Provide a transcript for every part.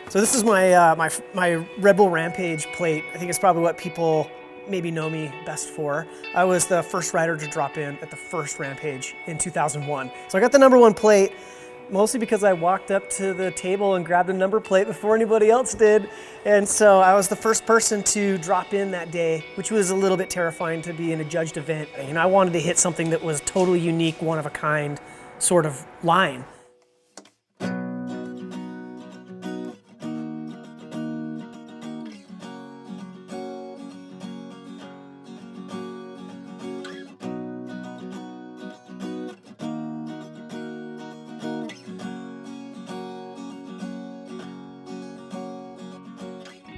So this is my Rebel Rampage plate. I think it's probably what people maybe know me best for. I was the first rider to drop in at the first Rampage in 2001. So I got the #1 plate mostly because I walked up to the table and grabbed a number plate before anybody else did. And so I was the first person to drop in that day, which was a little bit terrifying to be in a judged event. And I wanted to hit something that was totally unique, one of a kind sort of line.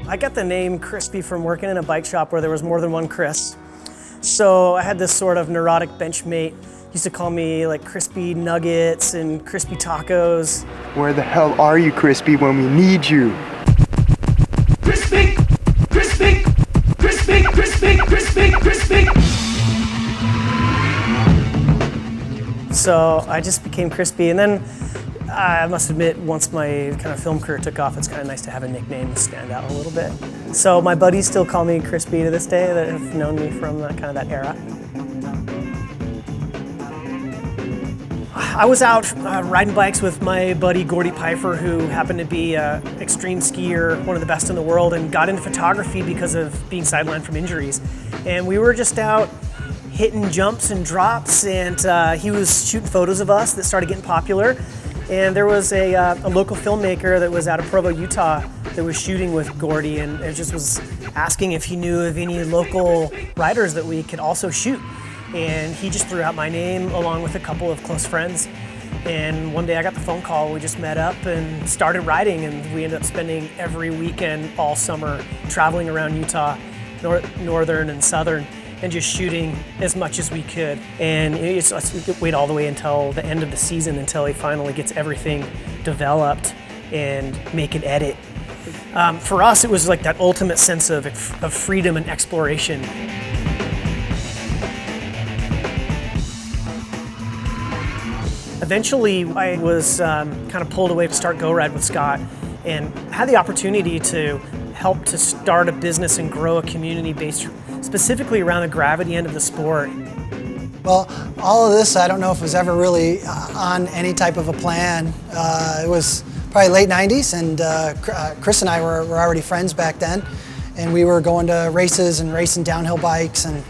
I got the name Krispy from working in a bike shop where there was more than one Chris. So I had this sort of neurotic benchmate. Used to call me like Crispy Nuggets and Crispy Tacos. Where the hell are you, Crispy, when we need you? Crispy! Crispy! Crispy! Crispy! Crispy! Crispy! So I just became Crispy, and then I must admit, once my kind of film career took off, it's kind of nice to have a nickname to stand out a little bit. So my buddies still call me Crispy to this day that have known me from that era. I was out riding bikes with my buddy Gordy Pfeiffer, who happened to be an extreme skier, one of the best in the world, and got into photography because of being sidelined from injuries. And we were just out hitting jumps and drops, and he was shooting photos of us that started getting popular. And there was a local filmmaker that was out of Provo, Utah, that was shooting with Gordy, and it just was asking if he knew of any local riders that we could also shoot. And he just threw out my name along with a couple of close friends. And one day I got the phone call, we just met up and started riding, and we ended up spending every weekend all summer traveling around Utah, northern and southern, and just shooting as much as we could. And we wait all the way until the end of the season until he finally gets everything developed and make an edit. For us, it was like that ultimate sense of freedom and exploration. Eventually, I was kind of pulled away to start Go Ride with Scott, and had the opportunity to help to start a business and grow a community based specifically around the gravity end of the sport. Well, all of this, I don't know if it was ever really on any type of a plan. It was probably late 90s, and Chris and I were already friends back then, and we were going to races and racing downhill bikes, and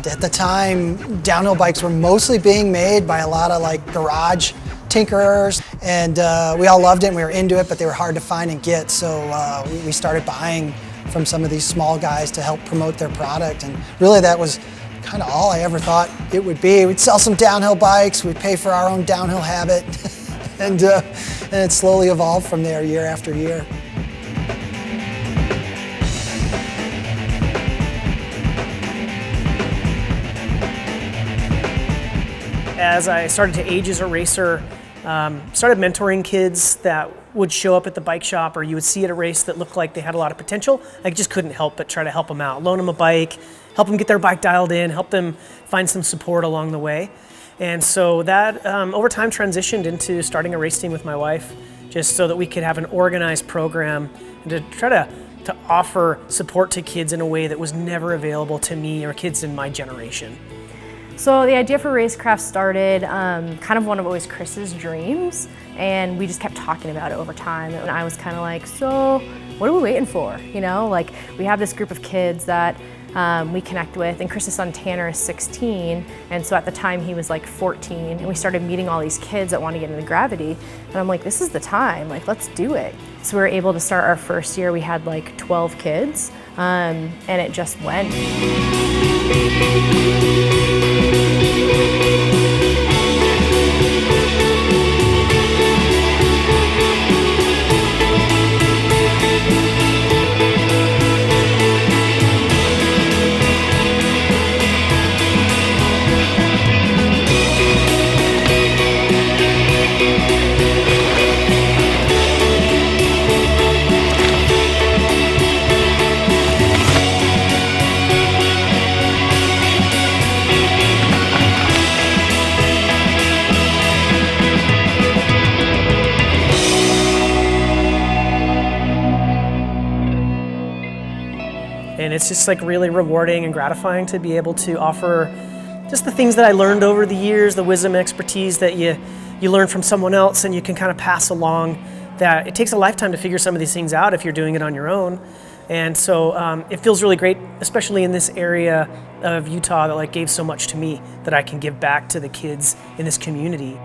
at the time, downhill bikes were mostly being made by a lot of like garage tinkerers, and we all loved it and we were into it, but they were hard to find and get, so we started buying from some of these small guys to help promote their product, and really that was kind of all I ever thought it would be. We'd sell some downhill bikes, we'd pay for our own downhill habit, and it slowly evolved from there year after year. As I started to age as a racer, started mentoring kids that would show up at the bike shop, or you would see at a race that looked like they had a lot of potential. I just couldn't help but try to help them out, loan them a bike, help them get their bike dialed in, help them find some support along the way. And so that over time transitioned into starting a race team with my wife, just so that we could have an organized program and to try to offer support to kids in a way that was never available to me or kids in my generation. So the idea for Racecraft started kind of one of always Chris's dreams, and we just kept talking about it over time. And I was kind of like, so what are we waiting for? You know, like we have this group of kids that we connect with, and Chris's son Tanner is 16, and so at the time he was like 14, and we started meeting all these kids that want to get into gravity, and I'm like, this is the time, like let's do it. So we were able to start our first year, we had like 12 kids, and it just went. it's just like really rewarding and gratifying to be able to offer just the things that I learned over the years, the wisdom and expertise that you learn from someone else and you can kind of pass along, that it takes a lifetime to figure some of these things out if you're doing it on your own. And so it feels really great, especially in this area of Utah that like gave so much to me, that I can give back to the kids in this community.